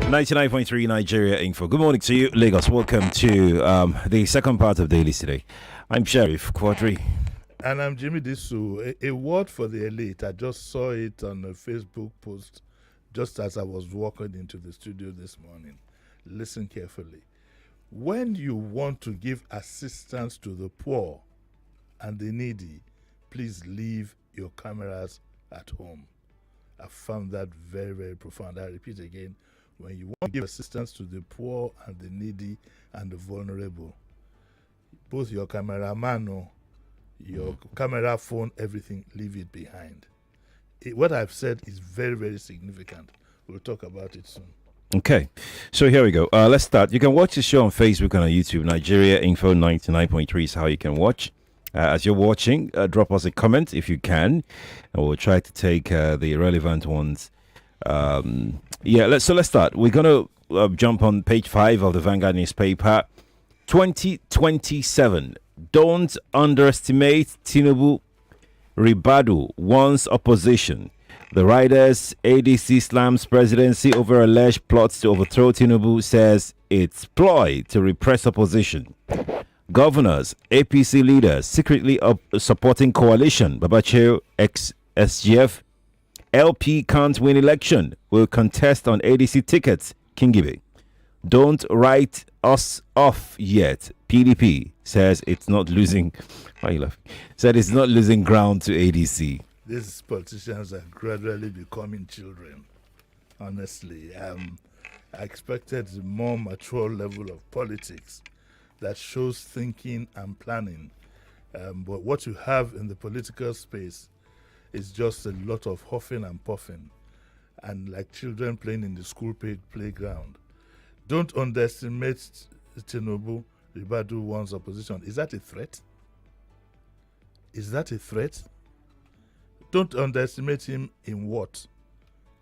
99.3 Nigeria Info. Good morning to you, Lagos. Welcome to the second part of Dailies today. I'm Sheriff Quadry. And I'm Jimi Disu. A word for the elite. I just saw it on a Facebook post just as I was walking into the studio this morning. Listen carefully. When you want to give assistance to the poor and the needy, please leave your cameras at home. I found that very, very profound. I repeat again. When you want to give assistance to the poor and the needy and the vulnerable, both your cameraman, your camera phone, everything, leave it behind. What I've said is very, very significant. We'll talk about it soon. Okay, so here we go. Let's start. You can watch the show on Facebook and on YouTube. Nigeria Info 99.3 is how you can watch. As you're watching, drop us a comment if you can, and we'll try to take the relevant ones. Let's start. We're going to jump on page 5 of the Vanguard newspaper. 2027. Don't underestimate Tinubu. Ribadu warns opposition. The Riders ADC slams presidency over alleged plots to overthrow Tinubu, says it's ploy to repress opposition. Governors, APC leaders secretly supporting coalition. Babachir ex-SGF. LP can't win election. Will contest on ADC tickets. Kingibe. Don't write us off yet. PDP says it's not losing. Why are you laughing? Said it's not losing ground to ADC. These politicians are gradually becoming children. Honestly, I expected a more mature level of politics that shows thinking and planning. But what you have in the political space is just a lot of huffing and puffing, and like children playing in the school playground. Don't underestimate Tinubu. Ribadu wants opposition. Is that a threat? Is that a threat? Don't underestimate him in what?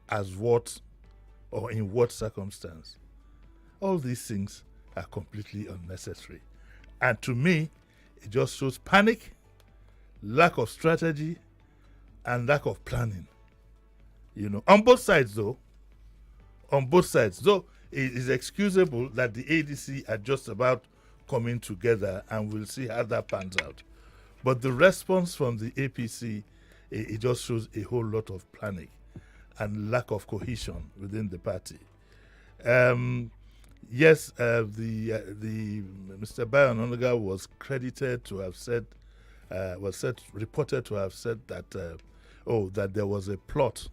As what? Or in what circumstance? All these things are completely unnecessary. And to me, it just shows panic, lack of strategy, and lack of planning. On both sides, though. It is excusable that the ADC are just about coming together, and we'll see how that pans out. But the response from the APC, it just shows a whole lot of panic and lack of cohesion within the party. Yes, the Mr. Bayon Onaga was credited to have said, reported to have said that that there was a plot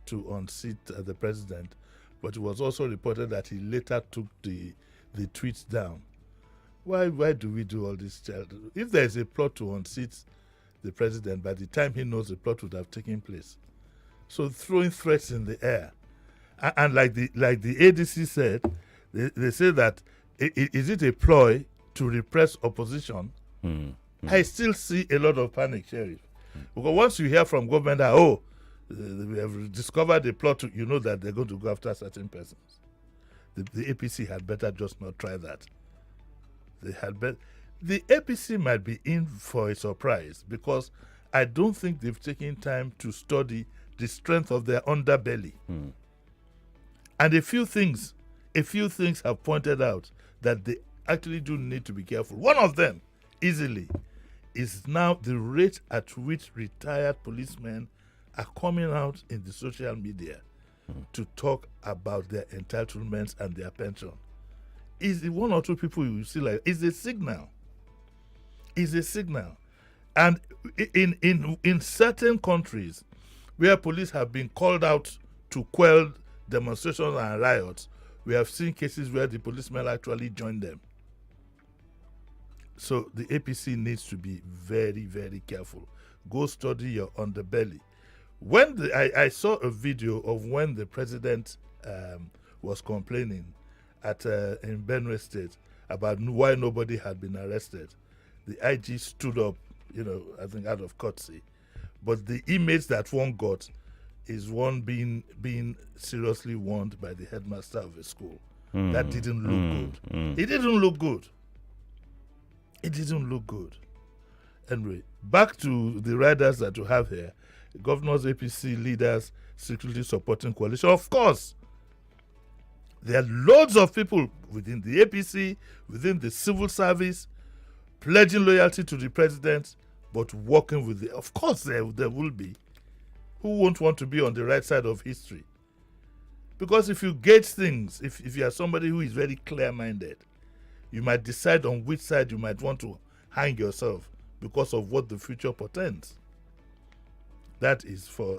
to unseat the president, but it was also reported that he later took the tweets down. Why do we do all this? If there is a plot to unseat the president, by the time he knows the plot would have taken place. So throwing threats in the air, and like the ADC said, they say that is it a ploy to repress opposition? I still see a lot of panic, Sheriff. Because once you hear from government that, we have discovered a plot, you know that they're going to go after certain persons. The APC had better just not try that. The APC might be in for a surprise, because I don't think they've taken time to study the strength of their underbelly. And a few things have pointed out that they actually do need to be careful. One of them, easily, is now the rate at which retired policemen are coming out in the social media to talk about their entitlements and their pension. Is one or two people you see like is a signal. Is a signal. And in certain countries where police have been called out to quell demonstrations and riots, we have seen cases where the policemen actually join them. So the APC needs to be very, very careful. Go study your underbelly. When I saw a video of when the president was complaining in Benue State about why nobody had been arrested. The IG stood up, I think out of courtesy. But the image that one got is one being seriously warned by the headmaster of a school. That didn't look good. It didn't look good. It didn't look good. Anyway, back to the riders that you have here. Governors, APC leaders secretly supporting coalition. Of course, There are loads of people within the APC, within the civil service, pledging loyalty to the president, but working with the... Of course, there will be. Who won't want to be on the right side of history? Because if you gauge things, if you are somebody who is very clear-minded, you might decide on which side you might want to hang yourself because of what the future portends. That is for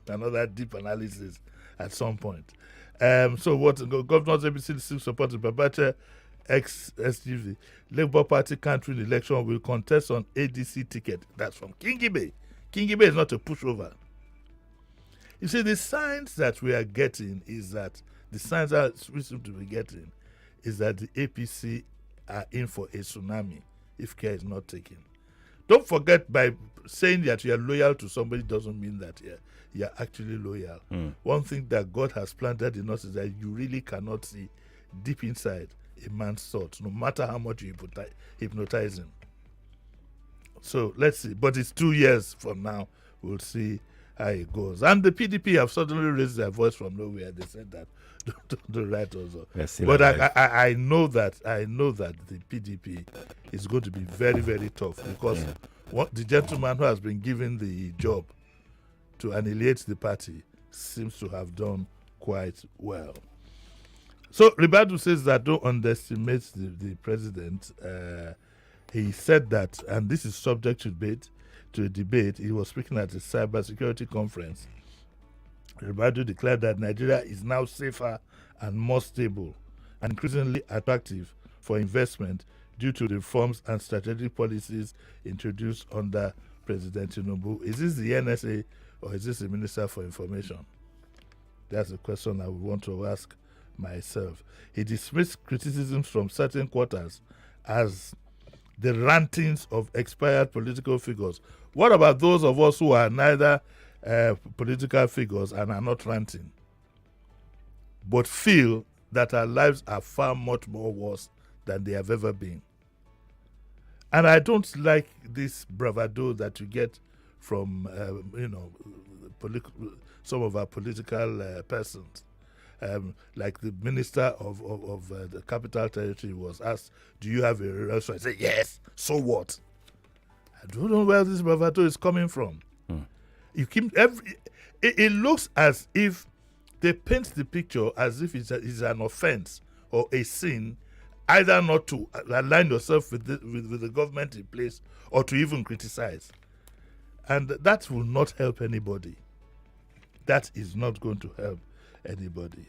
another deep analysis at some point. So what Governor's ABC still supported Babacha, ex-SGV. Labour Party can't win election, will contest on ADC ticket. That's from Kingibe. Kingibe is not a pushover. You see, the signs that we are getting is that the APC are in for a tsunami if care is not taken. Don't forget, by saying that you are loyal to somebody doesn't mean that you are actually loyal. One thing that God has planted in us is that you really cannot see deep inside a man's thoughts, no matter how much you hypnotize him. So let's see. But it's 2 years from now. We'll see how it goes. And the PDP have suddenly raised their voice from nowhere. They said that the right also. But I know that the PDP is going to be very, very tough, because the gentleman who has been given the job to annihilate the party seems to have done quite well. So Ribadu says that don't underestimate the president. He said that, and this is subject to a debate. He was speaking at a cybersecurity conference. Ribadu declared that Nigeria is now safer and more stable and increasingly attractive for investment due to reforms and strategic policies introduced under President Tinubu. Is this the NSA or is this the Minister for Information? That's a question I would want to ask myself. He dismissed criticisms from certain quarters as the rantings of expired political figures. What about those of us who are neither political figures and are not ranting, but feel that our lives are far much more worse than they have ever been? And I don't like this bravado that you get from some of our political persons. Like the minister of the Capital Territory was asked, "Do you have a restaurant?" I said, "Yes." So what? I don't know where this bravado is coming from. You keep it looks as if they paint the picture as if it's an offense or a sin, either not to align yourself with the government in place or to even criticize. And that will not help anybody. That is not going to help anybody.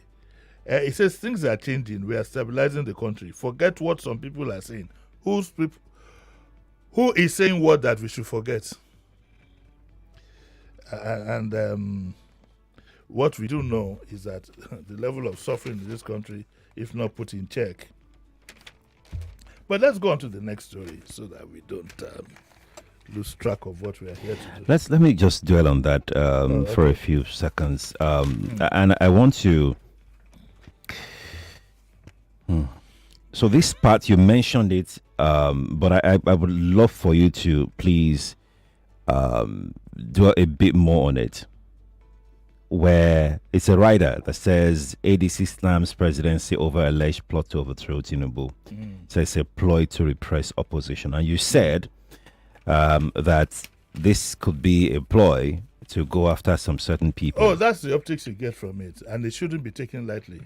It says things are changing. We are stabilizing the country. Forget what some people are saying. Who is saying what that we should forget? And what we do know is that the level of suffering in this country, if not put in check. But let's go on to the next story so that we don't lose track of what we are here to do. Let me just dwell on that for a few seconds. And I want to... So this part, you mentioned it, but I would love for you to please dwell a bit more on it. Where it's a rider that says ADC slams presidency over alleged plot to overthrow Tinubu. So it's a ploy to repress opposition. And you said that this could be a ploy to go after some certain people. Oh, that's the optics you get from it. And it shouldn't be taken lightly.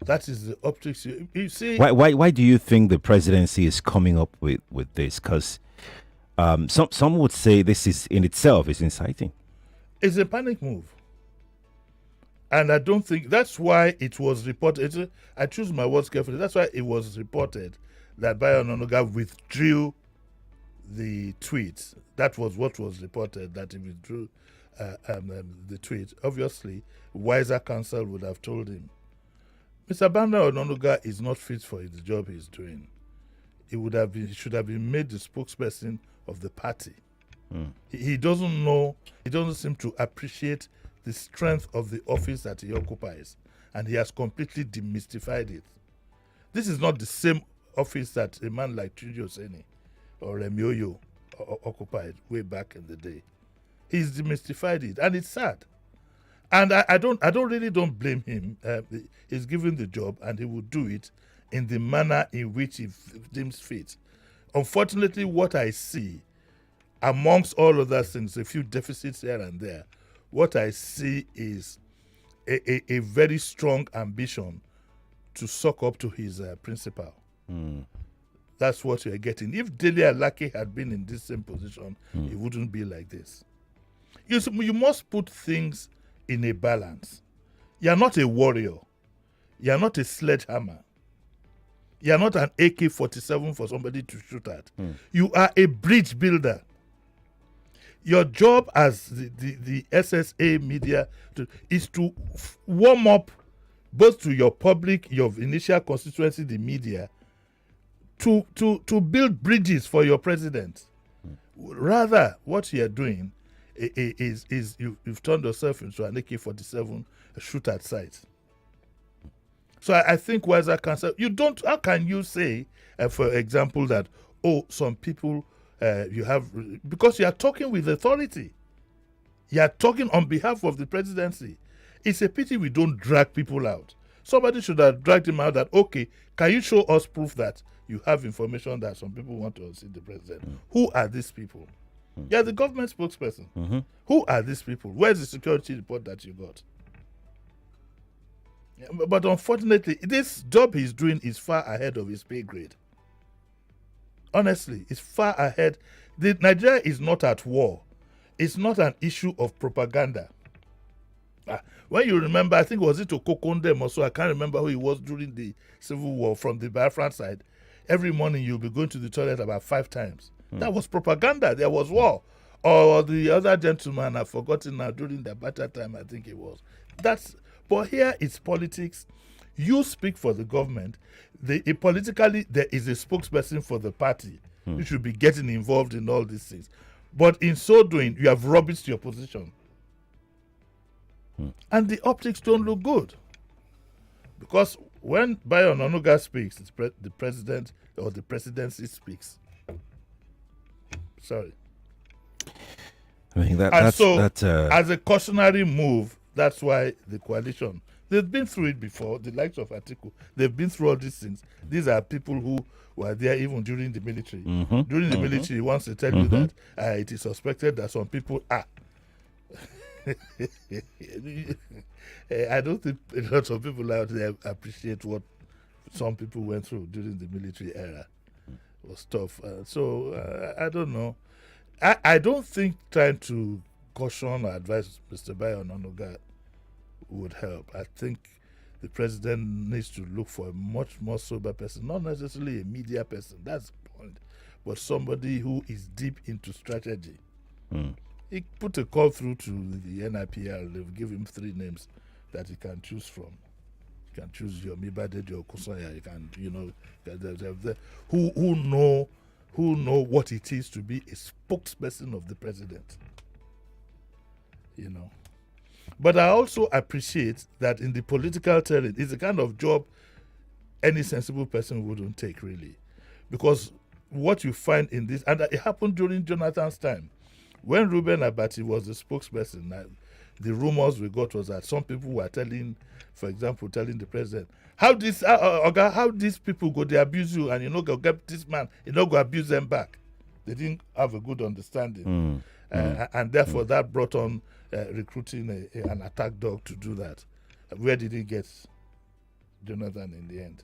That is the optics you see. Why do you think the presidency is coming up with this? Because some would say this is in itself is inciting. It's a panic move. And I don't think that's why it was reported. I choose my words carefully. That's why it was reported that Bayo Onanuga withdrew the tweet. That was what was reported, that he withdrew the tweet. Obviously, wiser counsel would have told him, Mr. Bayo Onanuga is not fit for the job he's doing. He should have been made the spokesperson of the party. He doesn't know, he doesn't seem to appreciate the strength of the office that he occupies, and he has completely demystified it. This is not the same office that a man like Chidi Oseni or Remioyo occupied way back in the day. He's demystified it, and it's sad. And I don't blame him. He's given the job, and he will do it in the manner in which he deems fit. Unfortunately, what I see, amongst all other things, a few deficits here and there, what I see is a very strong ambition to suck up to his principal. That's what you're getting. If Dele Alaki had been in this same position, it wouldn't be like this. You must put things in a balance. You're not a warrior. You're not a sledgehammer. You're not an AK-47 for somebody to shoot at. You are a bridge builder. Your job as the SSA media is to warm up both to your public, your initial constituency, the media, to build bridges for your president. Rather, what you're doing is you've turned yourself into an AK-47 shoot at sight. So I think wiser counsel. How can you say, for example, that some people you have, because you are talking with authority, you are talking on behalf of the presidency. It's a pity we don't drag people out. Somebody should have dragged him out. That can you show us proof that you have information that some people want to see the president? Who are these people? You're the government spokesperson. Who are these people? Where's the security report that you got? But unfortunately, this job he's doing is far ahead of his pay grade. Honestly, it's far ahead. Nigeria is not at war. It's not an issue of propaganda. When you remember, I think was it Okokondem or so, I can't remember who he was during the Civil War from the Biafran side. Every morning you'll be going to the toilet about 5 times. That was propaganda. There was war. Or the other gentleman, I've forgotten now, during the Bata time, I think it was. But here it's politics. You speak for the government. Politically, there is a spokesperson for the party. You should be getting involved in all these things. But in so doing, you have rubbished your position. And the optics don't look good. Because when Bayo Onanuga speaks, the president or the presidency speaks. Sorry. I mean, as a cautionary move, that's why the coalition, they've been through it before, the likes of Atiku, they've been through all these things. These are people who were there even during the military. During the military, once they tell you that it is suspected that some people are. I don't think a lot of people out there appreciate what some people went through during the military era. It was tough. I don't know. I don't think trying to caution or advise Mr. Bayo Onanuga would help. I think the president needs to look for a much more sober person, not necessarily a media person, that's the point, but somebody who is deep into strategy. He put a call through to the NIPL. They'll give him 3 names that he can choose from. You can choose your Mibade, your Kusanya. You can, who know what it is to be a spokesperson of the president. But I also appreciate that in the political terrain, it's the kind of job any sensible person wouldn't take, really, because what you find in this, and it happened during Jonathan's time. When Reuben Abati was the spokesperson, the rumors we got was that some people were telling the president, how these people go, they abuse you, and go get this man, go abuse them back. They didn't have a good understanding. And therefore that brought on recruiting an attack dog to do that. Where did he get Jonathan in the end?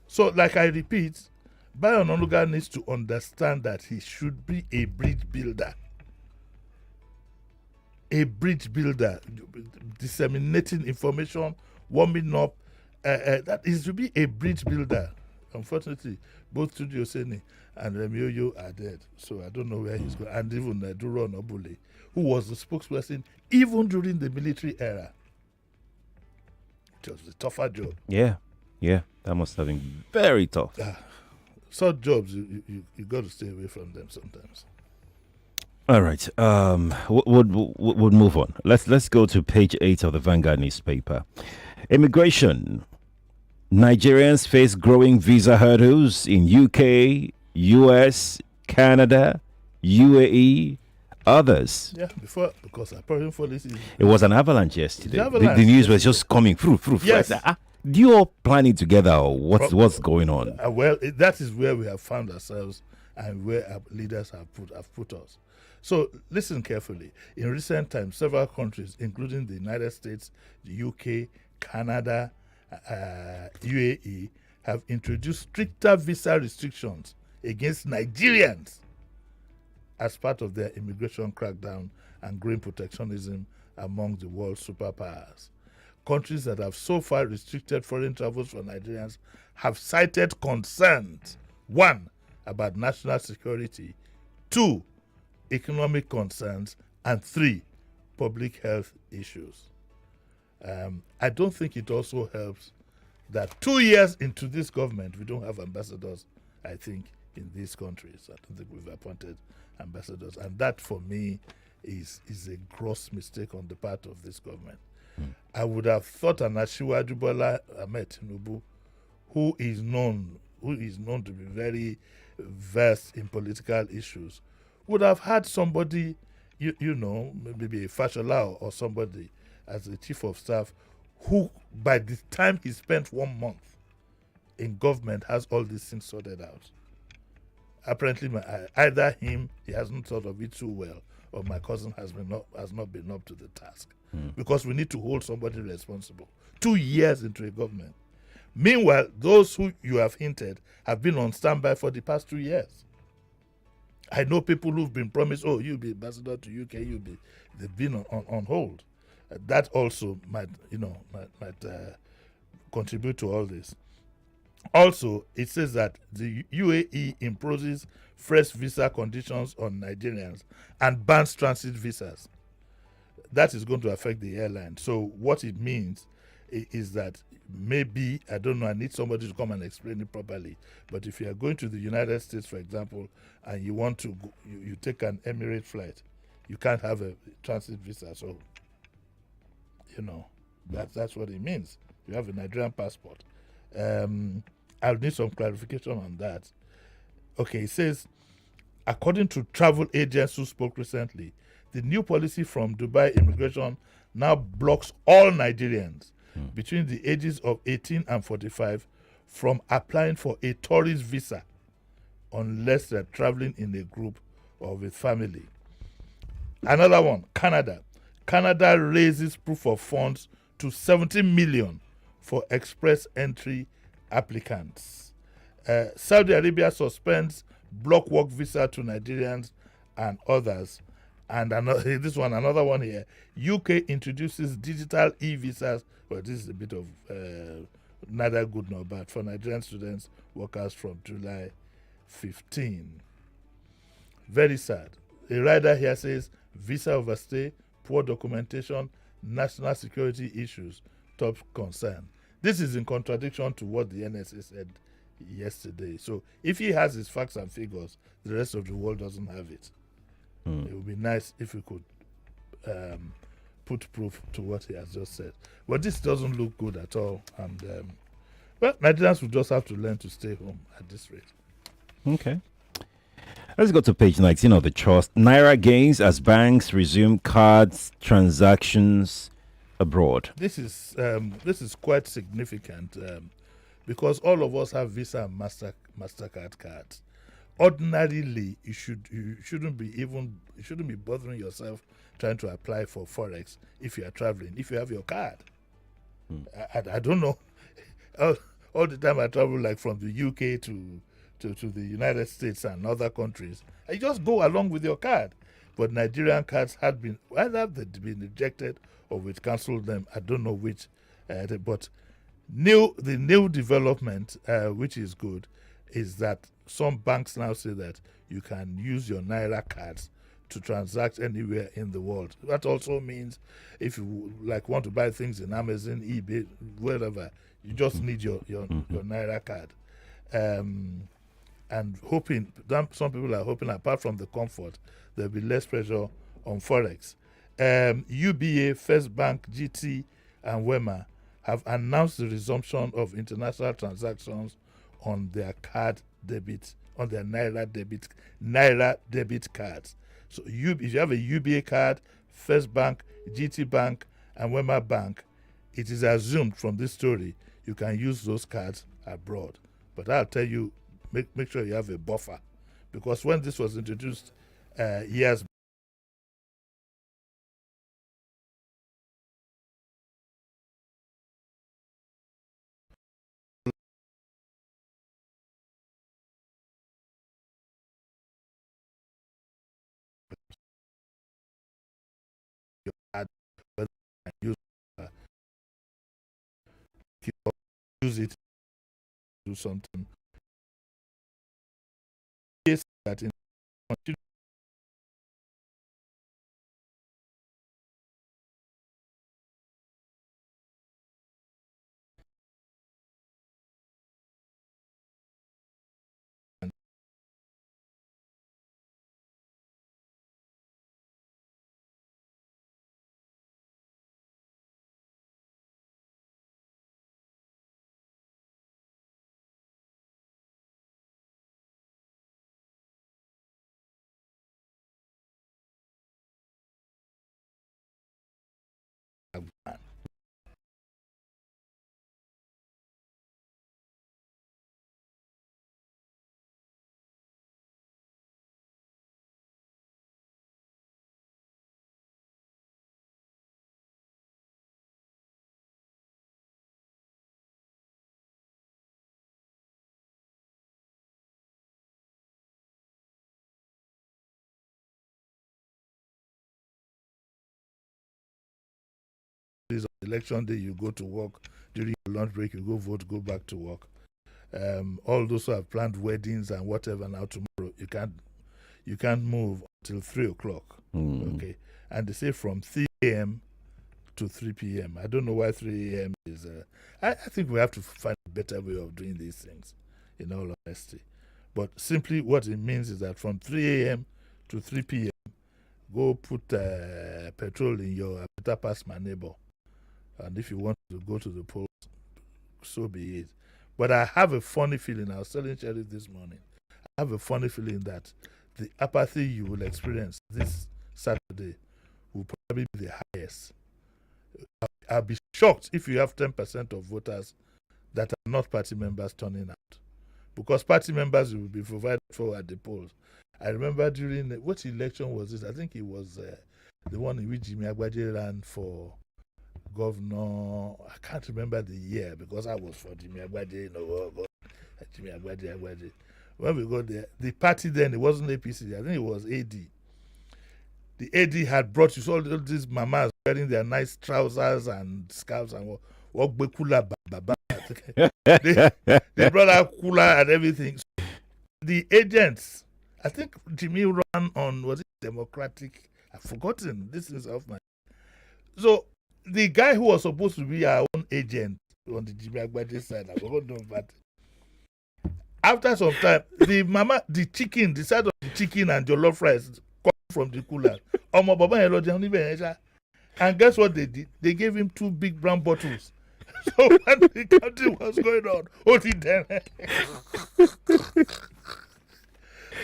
So, like I repeat, Bayo Onanuga needs to understand that he should be a bridge builder. A bridge builder, disseminating information, warming up. That is to be a bridge builder. Unfortunately, both Tudio Seni and Remioyo are dead, so I don't know where he's going. And even Duro Nobule, who was the spokesperson even during the military era. It was a tougher job. Yeah, that must have been very tough. Such jobs, you got to stay away from them sometimes. All right, we'll move on. Let's go to page 8 of the Vanguard newspaper. Immigration. Nigerians face growing visa hurdles in UK, US, Canada, UAE, others. Yeah, before, because apparent policy. It was an avalanche yesterday. The avalanche The news was yesterday. just coming through. Yes. Do you all planning together or what's going on? Well, that is where we have found ourselves and where our leaders have put us. So listen carefully. In recent times, several countries, including the United States, the UK, Canada, UAE, have introduced stricter visa restrictions against Nigerians as part of their immigration crackdown and growing protectionism among the world's superpowers. Countries that have so far restricted foreign travels for Nigerians have cited concerns: 1, about national security, 2, economic concerns, and 3, public health issues. I don't think it also helps that 2 years into this government, we don't have ambassadors, I think, in these countries. I don't think we've appointed ambassadors. And that, for me, is a gross mistake on the part of this government. I would have thought an Asiwaju Bola Ahmed Tinubu, who is known to be very versed in political issues, would have had somebody, you know, maybe a Fashola or somebody as the chief of staff, who by the time he spent 1 month in government has all these things sorted out. Apparently, either he hasn't thought of it too well, or my cousin has not been up to the task. Because we need to hold somebody responsible. 2 years into a government. Meanwhile, those who you have hinted have been on standby for the past 2 years. I know people who've been promised, oh, you'll be ambassador to UK, they've been on hold. That also might contribute to all this. Also, it says that the UAE imposes fresh visa conditions on Nigerians and bans transit visas. That is going to affect the airline. So what it means is that maybe, I don't know, I need somebody to come and explain it properly. But if you are going to the United States, for example, and you want to go, you take an Emirates flight, you can't have a transit visa. So, you know, that's what it means. You have a Nigerian passport. I'll need some clarification on that. Okay, it says, according to travel agents who spoke recently, the new policy from Dubai Immigration now blocks all Nigerians between the ages of 18 and 45 from applying for a tourist visa unless they're traveling in a group or with family. Another one, Canada. Canada raises proof of funds to 70 million for express entry applicants. Saudi Arabia suspends block work visa to Nigerians and others. And another one here. UK introduces digital e-visas. Well, this is a bit of neither good nor bad for Nigerian students, workers from July 15. Very sad. A rider here says visa overstay, poor documentation, national security issues, top concern. This is in contradiction to what the NSA said yesterday. So if he has his facts and figures, the rest of the world doesn't have it. It would be nice if we could put proof to what he has just said. But this doesn't look good at all. And, well, Nigerians will just have to learn to stay home at this rate. Okay. Let's go to page 19 of the trust. Naira gains as banks resume cards transactions abroad. This is quite significant because all of us have Visa and MasterCard cards. Ordinarily, you shouldn't be bothering yourself trying to apply for forex if you are traveling. If you have your card, I don't know. All the time I travel, like from the UK to the United States and other countries, I just go along with your card. But Nigerian cards had been either they'd been rejected or we'd cancelled them. I don't know which, but the new development, which is good, is that some banks now say that you can use your Naira cards to transact anywhere in the world. That also means if you want to buy things in Amazon, eBay, wherever, you just need your Naira card. And some people are hoping, apart from the comfort, there'll be less pressure on forex. UBA, First Bank, GT, and Wema have announced the resumption of international transactions on their Naira debit cards. So if you have a UBA card, First Bank, GT Bank, and Wema Bank, it is assumed from this story you can use those cards abroad. But I'll tell you, make sure you have a buffer, because when this was introduced years back, use use it to do something. Yes, that in election day, you go to work. During your lunch break, you go vote, go back to work. All those who have planned weddings and whatever now tomorrow, you can't move until 3:00. Okay, and they say from 3 a.m. to 3 p.m. I don't know why 3 a.m. is. I think we have to find a better way of doing these things, in all honesty. But simply what it means is that from 3 a.m. to 3 p.m., go put petrol in your better pass my neighbor. And if you want to go to the polls, so be it. But I have a funny feeling, I was telling Sheriff this morning, I have a funny feeling that the apathy you will experience this Saturday will probably be the highest. I'll be shocked if you have 10% of voters that are not party members turning out, because party members will be provided for at the polls. I remember during which election was this? I think it was the one in which Jimi ran for governor. I can't remember the year because I was for Jimi Jimi. When we got there, the party then, it wasn't APC, I think it was AD. The AD had brought you all these mamas wearing their nice trousers and scarves and what bekula baba. They brought out cooler and everything. So the agents, I think Jimi ran on, was it Democratic? I've forgotten. This is off my. So the guy who was supposed to be our own agent on the Jimi Agbaje side, I forgot, but after some time, the chicken, the side of the chicken and jollof rice come from the cooler. And guess what they did? They gave him 2 big brown bottles. So when the counting was going on,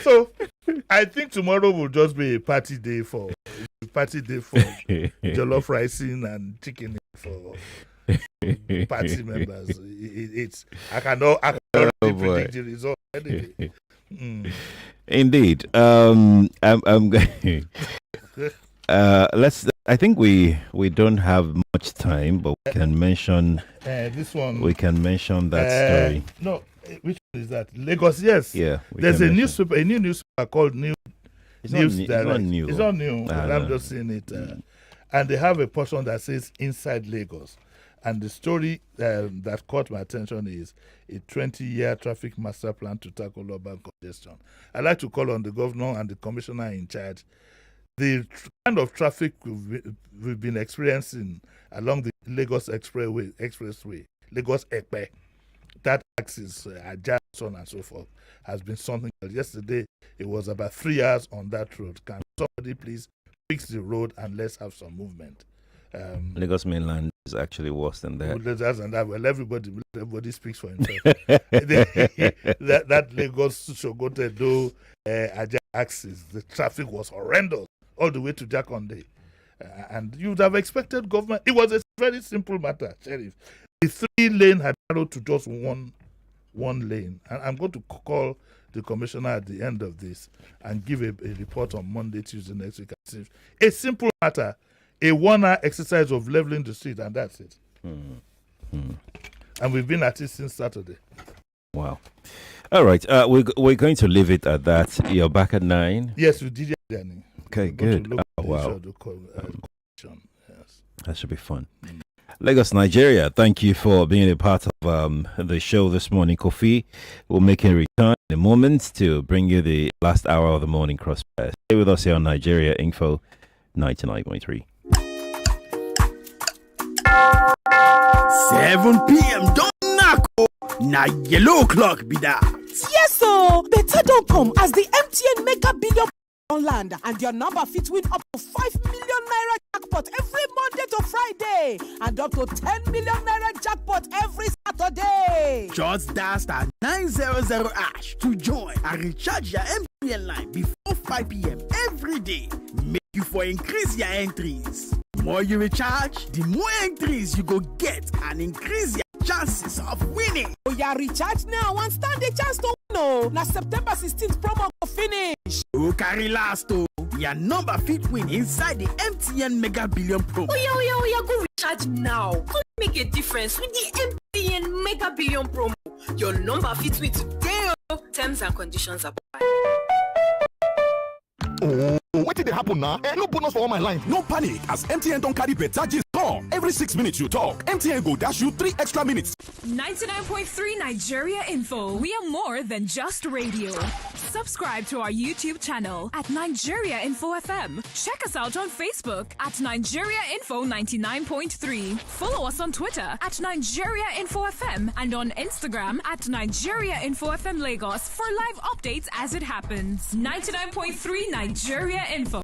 so I think tomorrow will just be a party day for jollof ricing and chicken for party members. I cannot predict the result anyway. Indeed. Let's. I think we don't have much time, but we can mention this one. We can mention that story. No, which one is that? Lagos. Yes. Yeah. There's a new newspaper called News. It's not new. It's not new. But I'm just seeing it, and they have a portion that says "Inside Lagos." And the story that caught my attention is a 20-year traffic master plan to tackle urban congestion. I'd like to call on the governor and the commissioner in charge. The kind of traffic we've been experiencing along the Lagos Expressway, Lagos Epe, that axis, Ajah, so on and so forth, has been something else. Yesterday, it was about 3 hours on that road. Can somebody please fix the road and let's have some movement? Lagos mainland is actually worse than that. Well, everybody speaks for himself. that Lagos Sokoto, Ajah axis, the traffic was horrendous all the way to Jakonde. And you would have expected government. It was a very simple matter, Sheriff. The 3-lane had narrowed to just one lane. And I'm going to call the commissioner at the end of this and give a report on Monday, Tuesday next week. A simple matter, a 1-hour exercise of leveling the street, and that's it. And we've been at it since Saturday. Wow. All right. We're going to leave it at that. You're back at 9? Yes, we did. Danny. Okay, good. Wow. Yes. That should be fun. Lagos, Nigeria, thank you for being a part of the show this morning, Kofi. We'll make a return in a moment to bring you the last hour of the morning crossfire. Stay with us here on Nigeria Info 99.3. 7 p.m. don't knock. Na yellow clock be that. Yes, so better don't come as the MTN Mega Billion on land, and your number fit win up to 5 million naira jackpot every Monday to Friday, and up to 10 million naira jackpot every Saturday. Just dial star 900 ash to join and recharge your MTN line before 5 p.m. every day. Make you for increase your entries. The more you recharge, the more entries you go get and increase your chances of winning. Oh, yeah, recharge now and stand the chance to win. No, now September 16th promo go finish. Who carry last? Oh, your number fit win inside the MTN Mega Billion promo. Oh yeah, go recharge now. Come make a difference with the MTN Mega Billion promo. Your number fit win today. Terms and conditions apply. Oh, what did happen now? No bonus for all my line. No panic, as MTN don't carry better gist come. Every 6 minutes you talk, MTN go dash you 3 extra minutes. 99.3 Nigeria Info. We are more than just radio. Subscribe to our YouTube channel at Nigeria Info FM. Check us out on Facebook at Nigeria Info 99.3. Follow us on Twitter at Nigeria Info FM and on Instagram at Nigeria Info FM Lagos for live updates as it happens. 99.3 Nigeria Info.